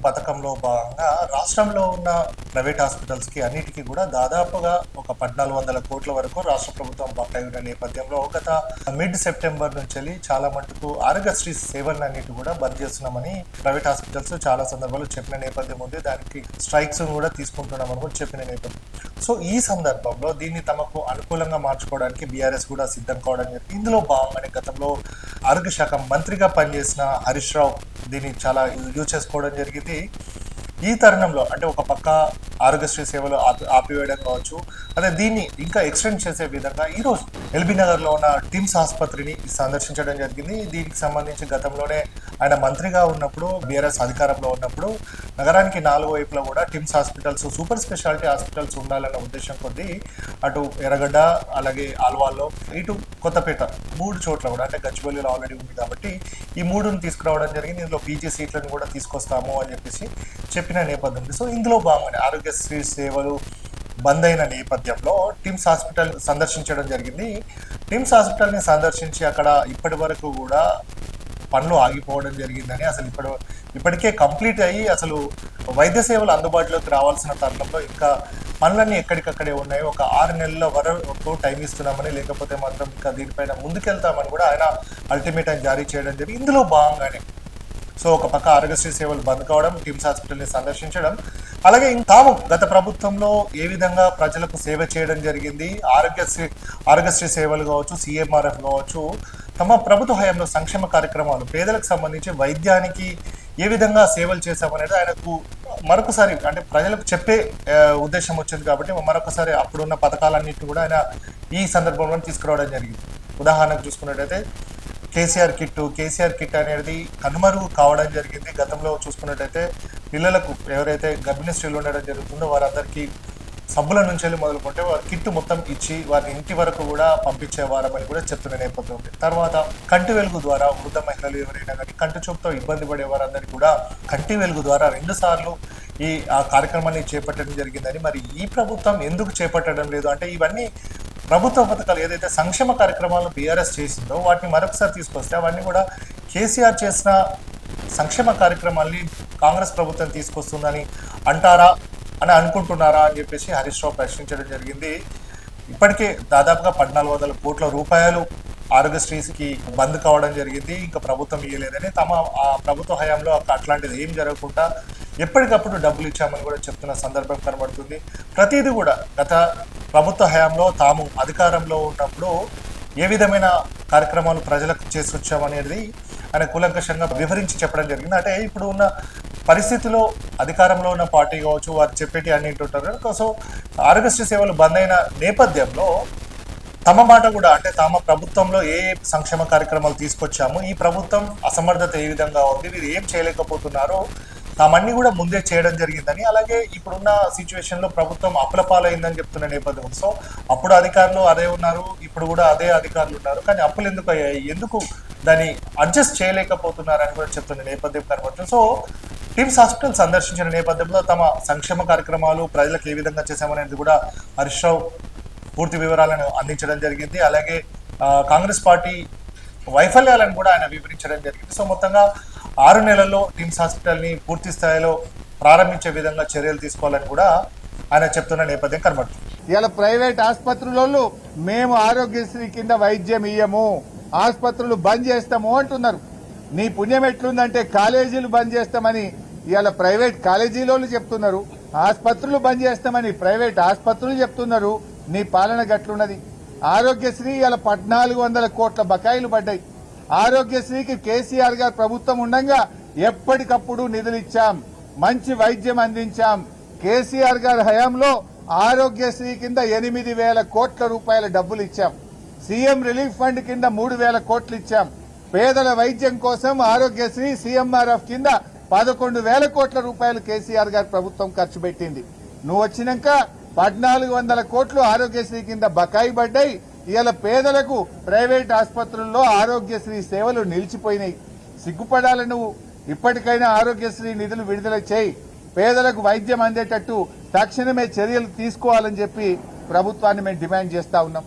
పథకంలో భాగంగా రాష్ట్రంలో ఉన్న ప్రైవేట్ హాస్పిటల్స్కి అన్నిటికీ కూడా దాదాపుగా ఒక 1400 కోట్ల వరకు రాష్ట్ర ప్రభుత్వం బకాయి ఉన్న నేపథ్యంలో గత మిడ్ సెప్టెంబర్ నుంచి చాలా మటుకు ఆరోగ్యశ్రీ సేవలన్నిటి కూడా బంద్ చేస్తున్నామని ప్రైవేట్ హాస్పిటల్స్ చాలా సందర్భాలు చెప్పిన నేపథ్యం ఉంది. దానికి స్ట్రైక్స్ కూడా తీసుకుంటున్నామని కూడా చెప్పిన నేపథ్యం. సో ఈ సందర్భంలో దీన్ని తమకు అనుకూలంగా మార్చుకోవడానికి బీఆర్ఎస్ కూడా సిద్ధం కావడం జరిగింది. ఇందులో భాగంగానే గతంలో ఆరోగ్య శాఖ మంత్రిగా పనిచేసిన హరీష్ రావు దీన్ని చాలా యూజ్ చేసుకోవడం జరిగింది. ఈ తరుణంలో అంటే ఒక పక్క ఆరోగ్యశ్రీ సేవలు ఆపివేయడం కావచ్చు, అదే దీన్ని ఇంకా ఎక్స్టెండ్ చేసే విధంగా ఈరోజు ఎల్బీ నగర్లో ఉన్న టిమ్స్ ఆసుపత్రిని సందర్శించడం జరిగింది. దీనికి సంబంధించి గతంలోనే ఆయన మంత్రిగా ఉన్నప్పుడు బీఆర్ఎస్ అధికారంలో ఉన్నప్పుడు నగరానికి 4 వైపులా కూడా TIMS hospitals, super speciality hospitals ఉండాలన్న ఉద్దేశం కొద్దీ అటు ఎర్రగడ్డ, అలాగే ఆల్వాల్లో, ఇటు కొత్తపేట 3 చోట్ల కూడా, అంటే గచ్చిబౌలిలో ఆల్రెడీ ఉంది కాబట్టి ఈ 3ని తీసుకురావడం జరిగింది. ఇందులో పీజీ సీట్లను కూడా తీసుకొస్తాము అని చెప్పేసి చెప్పిన నేపథ్యం ఉంది. సో ఇందులో భాగంగానే ఆరోగ్యశ్రీ సేవలు బంద్ అయిన నేపథ్యంలో టిమ్స్ హాస్పిటల్ సందర్శించడం జరిగింది. టిమ్స్ హాస్పిటల్ని సందర్శించి అక్కడ ఇప్పటి వరకు కూడా పనులు ఆగిపోవడం జరిగిందని, అసలు ఇప్పటికే కంప్లీట్ అయ్యి అసలు వైద్య సేవలు అందుబాటులోకి రావాల్సిన తరుణంలో ఇంకా పనులన్నీ ఎక్కడికక్కడే ఉన్నాయి. ఒక 6 నెలల వరకు టైం ఇస్తున్నామని, లేకపోతే మాత్రం ఇంకా దీనిపైన ముందుకెళ్తామని కూడా ఆయన అల్టిమేటం జారీ చేయడం జరిగింది. ఇందులో భాగంగానే సో ఒక పక్క ఆరోగ్యశ్రీ సేవలు బంద్ కావడం, టిమ్స్ హాస్పిటల్ని సందర్శించడం, అలాగే తాము గత ప్రభుత్వంలో ఏ విధంగా ప్రజలకు సేవ చేయడం జరిగింది, ఆరోగ్యశ్రీ సేవలు కావచ్చు, సీఎంఆర్ఎఫ్ కావచ్చు, తమ ప్రభుత్వ హయాంలో సంక్షేమ కార్యక్రమాలు, పేదలకు సంబంధించి వైద్యానికి ఏ విధంగా సేవలు చేశామనేది ఆయనకు మరొకసారి అంటే ప్రజలకు చెప్పే ఉద్దేశం వచ్చింది. కాబట్టి మరొకసారి అప్పుడున్న పథకాలన్నింటినీ కూడా ఆయన ఈ సందర్భంలో తీసుకురావడం జరిగింది. ఉదాహరణకు చూసుకున్నట్టయితే కేసీఆర్ కిట్ అనేది కనుమరుగు కావడం జరిగింది. గతంలో చూసుకున్నట్టయితే పిల్లలకు ఎవరైతే గర్భిణీ స్త్రీలు ఉండడం జరుగుతుందో వారందరికీ సబ్బుల నుంచి వెళ్ళి మొదలుకుంటే వారి కిట్ మొత్తం ఇచ్చి వారిని ఇంటి వరకు కూడా పంపించేవారమని కూడా చెప్తున్న నేపథ్యం ఉంది. తర్వాత కంటి వెలుగు ద్వారా వృద్ధ మహిళలు ఎవరైనా కానీ కంటి చూపుతో ఇబ్బంది పడే వారందరికీ కూడా కంటి వెలుగు ద్వారా 2 సార్లు ఆ కార్యక్రమాన్ని చేపట్టడం జరిగిందని, మరి ఈ ప్రభుత్వం ఎందుకు చేపట్టడం లేదు అంటే ఇవన్నీ ప్రభుత్వ పథకాలు ఏదైతే సంక్షేమ కార్యక్రమాలను బీఆర్ఎస్ చేసిందో వాటిని మరొకసారి తీసుకొస్తే అవన్నీ కూడా కేసీఆర్ చేసిన సంక్షేమ కార్యక్రమాల్ని కాంగ్రెస్ ప్రభుత్వం తీసుకొస్తుందని అంటారా అని అనుకుంటున్నారా అని చెప్పేసి హరీష్ రావు ప్రశ్నించడం జరిగింది. ఇప్పటికే దాదాపుగా 1400 కోట్ల రూపాయలు ఆరోగ్యశ్రీకి బంద్ కావడం జరిగింది. ఇంకా ప్రభుత్వం ఇవ్వలేదని, ఆ ప్రభుత్వ హయాంలో అట్లాంటిది ఏం జరగకుండా ఎప్పటికప్పుడు డబ్బులు ఇచ్చామని కూడా చెప్తున్న సందర్భం కనబడుతుంది. ప్రతిదీ కూడా గత ప్రభుత్వ హయాంలో తాము అధికారంలో ఉన్నప్పుడు ఏ విధమైన కార్యక్రమాలు ప్రజలకు చేసి వచ్చామనేది ఆయన కూలంకషంగా వివరించి చెప్పడం జరిగింది. అంటే ఇప్పుడు ఉన్న పరిస్థితిలో అధికారంలో ఉన్న పార్టీ కావచ్చు, వారు చెప్పేటి అన్ని వింటుంటారు. సో ఆరోగ్యశ్రీ సేవలు బంద్ అయిన నేపథ్యంలో తమ మాట కూడా, అంటే తమ ప్రభుత్వంలో ఏ సంక్షేమ కార్యక్రమాలు తీసుకొచ్చాము, ఈ ప్రభుత్వం అసమర్థత ఏ విధంగా ఉంది, వీరు ఏం చేయలేకపోతున్నారో తామన్నీ కూడా ముందే చేయడం జరిగిందని, అలాగే ఇప్పుడున్న సిచ్యువేషన్లో ప్రభుత్వం అప్పులపాలైందని చెప్తున్న నేపథ్యం. సో అప్పుడు అధికారులు అదే ఉన్నారు, ఇప్పుడు కూడా అదే అధికారులు ఉన్నారు, కానీ అప్పులు ఎందుకు అయ్యాయి, ఎందుకు దాన్ని అడ్జస్ట్ చేయలేకపోతున్నారని కూడా చెప్తున్న నేపథ్యం కనబడుతుంది. సో టిమ్స్ హాస్పిటల్ సందర్శించిన నేపథ్యంలో తమ సంక్షేమ కార్యక్రమాలు ప్రజలకు ఏ విధంగా చేశామనేది కూడా హరీష్ రావు పూర్తి వివరాలను అందించడం జరిగింది. అలాగే కాంగ్రెస్ పార్టీ వైఫల్యాలను కూడా ఆయన వివరించడం జరిగింది. సో మొత్తంగా 6 నెలల్లో టిమ్స్ హాస్పిటల్ని పూర్తి స్థాయిలో ప్రారంభించే విధంగా చర్యలు తీసుకోవాలని కూడా ఆయన చెప్తున్న నేపథ్యం కనబడుతుంది. ఇలా ప్రైవేట్ ఆసుపత్రులలో మేము ఆరోగ్యశ్రీ కింద వైద్యం ఇయ్యము, ఆసుపత్రులు బంద్ చేస్తాము అంటున్నారు. నీ పుణ్యం ఎట్లుందంటే కాలేజీలు బంద్ చేస్తామని ఇవాళ ప్రైవేట్ కాలేజీలోళ్ళు చెప్తున్నారు, ఆసుపత్రులు బంద్ చేస్తామని ప్రైవేట్ ఆసుపత్రులు చెప్తున్నారు. నీ పాలన గట్లున్నది. ఆరోగ్యశ్రీ ఇలా 1400 కోట్ల బకాయిలు పడ్డాయి. ఆరోగ్యశ్రీకి కేసీఆర్ గారు ప్రభుత్వం ఉండగా ఎప్పటికప్పుడు నిధులు ఇచ్చాం, మంచి వైద్యం అందించాం. కేసీఆర్ గారి హయాంలో ఆరోగ్యశ్రీ కింద 8,000 కోట్ల రూపాయల డబ్బులు ఇచ్చాం. సీఎం రిలీఫ్ ఫండ్ కింద 3,000 కోట్లు ఇచ్చాం. పేదల వైద్యం కోసం ఆరోగ్యశ్రీ సీఎంఆర్ఎఫ్ కింద 11,000 కోట్ల రూపాయలు కేసీఆర్ గారి ప్రభుత్వం ఖర్చు పెట్టింది. నువ్వు వచ్చినాక 1,400 కోట్లు ఆరోగ్యశ్రీ కింద బకాయి పడ్డాయి. ఇవాళ పేదలకు ప్రైవేట్ ఆసుపత్రుల్లో ఆరోగ్యశ్రీ సేవలు నిలిచిపోయినాయి. సిగ్గుపడాలి నువ్వు. ఇప్పటికైనా ఆరోగ్యశ్రీ నిధులు విడుదల చేయి, పేదలకు వైద్యం అందేటట్టు తక్షణమే చర్యలు తీసుకోవాలని చెప్పి ప్రభుత్వాన్ని మేము డిమాండ్ చేస్తా ఉన్నాం.